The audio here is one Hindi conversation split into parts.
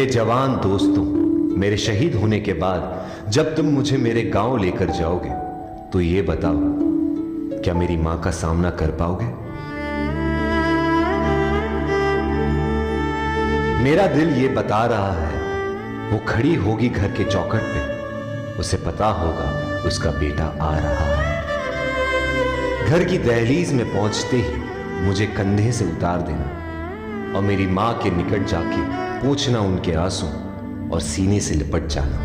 मेरे जवान दोस्तों, मेरे शहीद होने के बाद जब तुम मुझे मेरे गांव लेकर जाओगे तो ये बताओ, क्या मेरी मां का सामना कर पाओगे? मेरा दिल ये बता रहा है, वो खड़ी होगी घर के चौखट पे, उसे पता होगा उसका बेटा आ रहा है। घर की दहलीज में पहुंचते ही मुझे कंधे से उतार देना और मेरी मां के निकट जाके पोंछना उनके आंसू और सीने से लिपट जाना।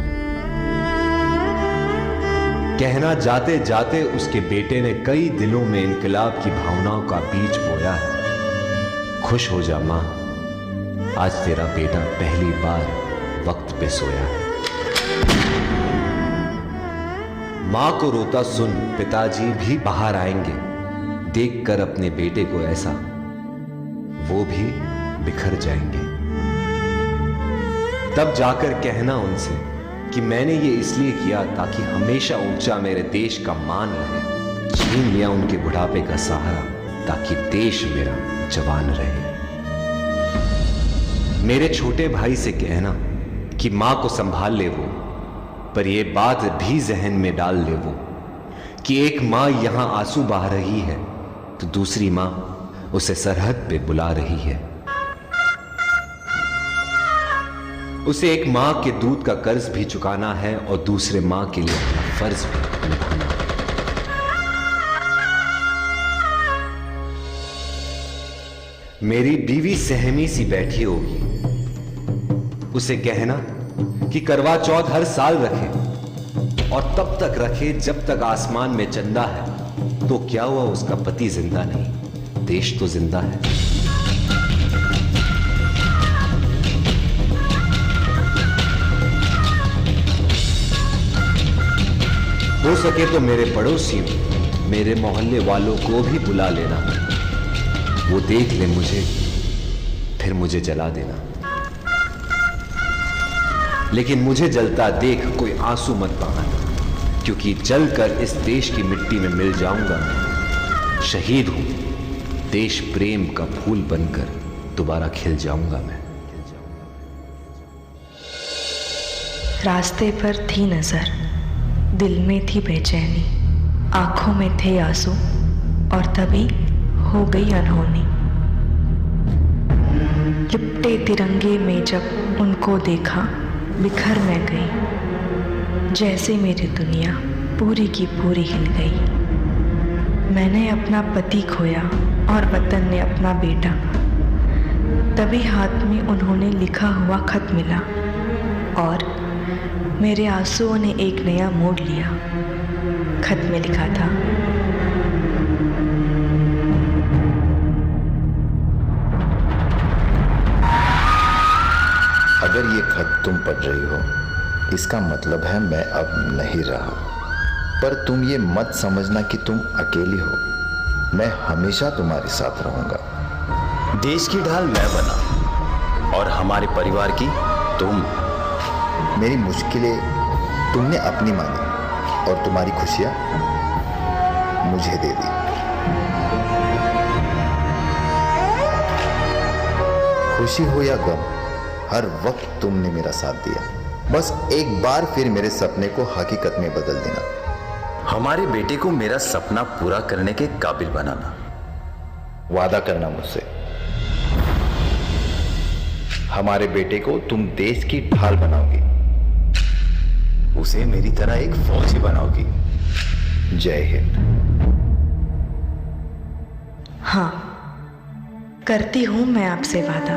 कहना जाते जाते उसके बेटे ने कई दिलों में इनकलाब की भावनाओं का बीज बोया है। खुश हो जा मां, आज तेरा बेटा पहली बार वक्त पे सोया है। मां को रोता सुन पिताजी भी बाहर आएंगे, देखकर अपने बेटे को ऐसा वो भी बिखर जाएंगे। तब जाकर कहना उनसे कि मैंने ये इसलिए किया ताकि हमेशा ऊंचा मेरे देश का मान रहे। छीन लिया उनके बुढ़ापे का सहारा ताकि देश मेरा जवान रहे। मेरे छोटे भाई से कहना कि मां को संभाल ले वो, पर ये बात भी जहन में डाल ले वो कि एक मां यहां आंसू बहा रही है तो दूसरी मां उसे सरहद पे बुला रही है। उसे एक मां के दूध का कर्ज भी चुकाना है और दूसरे मां के लिए अपना फर्ज भी निभाना है। मेरी बीवी सहमी सी बैठी होगी, उसे कहना कि करवा चौथ हर साल रखे और तब तक रखे जब तक आसमान में चंदा है। तो क्या हुआ, उसका पति जिंदा नहीं, देश तो जिंदा है। हो सके तो मेरे पड़ोसियों, मेरे मोहल्ले वालों को भी बुला लेना, वो देख ले मुझे, फिर मुझे जला देना। लेकिन मुझे जलता देख कोई आंसू मत बहाना, क्योंकि जलकर इस देश की मिट्टी में मिल जाऊंगा मैं। शहीद हूं, देश प्रेम का फूल बनकर दोबारा खिल जाऊंगा मैं। रास्ते पर थी नजर, दिल में थी बेचैनी, आंखों में थे आंसू और तभी हो गई अनहोनी। लिपटे तिरंगे में जब उनको देखा बिखर मैं गई, जैसे मेरी दुनिया पूरी की पूरी हिल गई। मैंने अपना पति खोया और वतन ने अपना बेटा। तभी हाथ में उन्होंने लिखा हुआ खत मिला और मेरे आंसुओं ने एक नया मोड़ लिया। खत में लिखा था, अगर ये खत तुम पढ़ रही हो, इसका मतलब है मैं अब नहीं रहा। पर तुम ये मत समझना कि तुम अकेली हो, मैं हमेशा तुम्हारे साथ रहूंगा। देश की ढाल मैं बना और हमारे परिवार की तुम। मेरी मुश्किलें तुमने अपनी मानी और तुम्हारी खुशियां मुझे दे दी। खुशी हो या गम, हर वक्त तुमने मेरा साथ दिया। बस एक बार फिर मेरे सपने को हकीकत में बदल देना। हमारे बेटे को मेरा सपना पूरा करने के काबिल बनाना। वादा करना मुझसे, हमारे बेटे को तुम देश की ढाल बनाओगी, उसे मेरी तरह एक फौजी बनाओगी। जय हिंद। हाँ, करती हूं मैं आपसे वादा।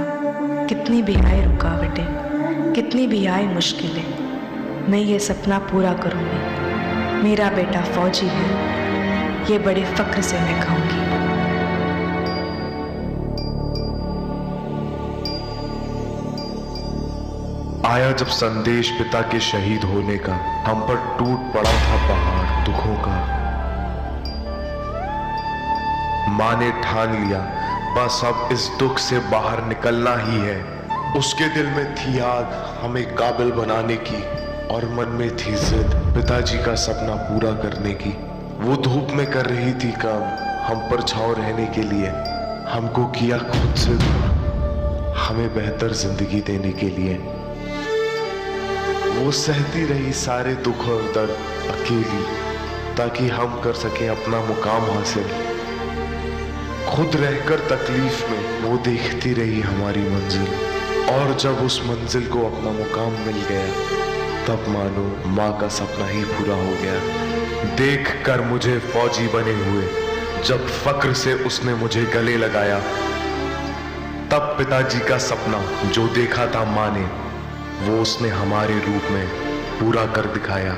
कितनी भी आए रुकावटें, कितनी भी आए मुश्किलें, मैं ये सपना पूरा करूंगी। मेरा बेटा फौजी है, ये बड़े फख्र से मैं कहूंगी। आया जब संदेश पिता के शहीद होने का, हम पर टूट पड़ा था पहाड़ दुखों का। मां ने ठान लिया बस अब इस दुख से बाहर निकलना ही है। उसके दिल में थी आग हमें काबिल बनाने की और मन में थी जिद पिताजी का सपना पूरा करने की। वो धूप में कर रही थी काम हम पर छांव रहने के लिए, हमको किया खुद से दूर हमें बेहतर जिंदगी देने के लिए। वो सहती रही सारे दुख और दर्द अकेली, ताकि हम कर सकें अपना मुकाम हासिल। खुद रहकर तकलीफ में वो देखती रही हमारी मंजिल, और जब उस मंजिल को अपना मुकाम मिल गया तब मानो माँ का सपना ही पूरा हो गया। देख कर मुझे फौजी बने हुए जब फक्र से उसने मुझे गले लगाया, तब पिताजी का सपना जो देखा था माँ ने वो उसने हमारे रूप में पूरा कर दिखाया।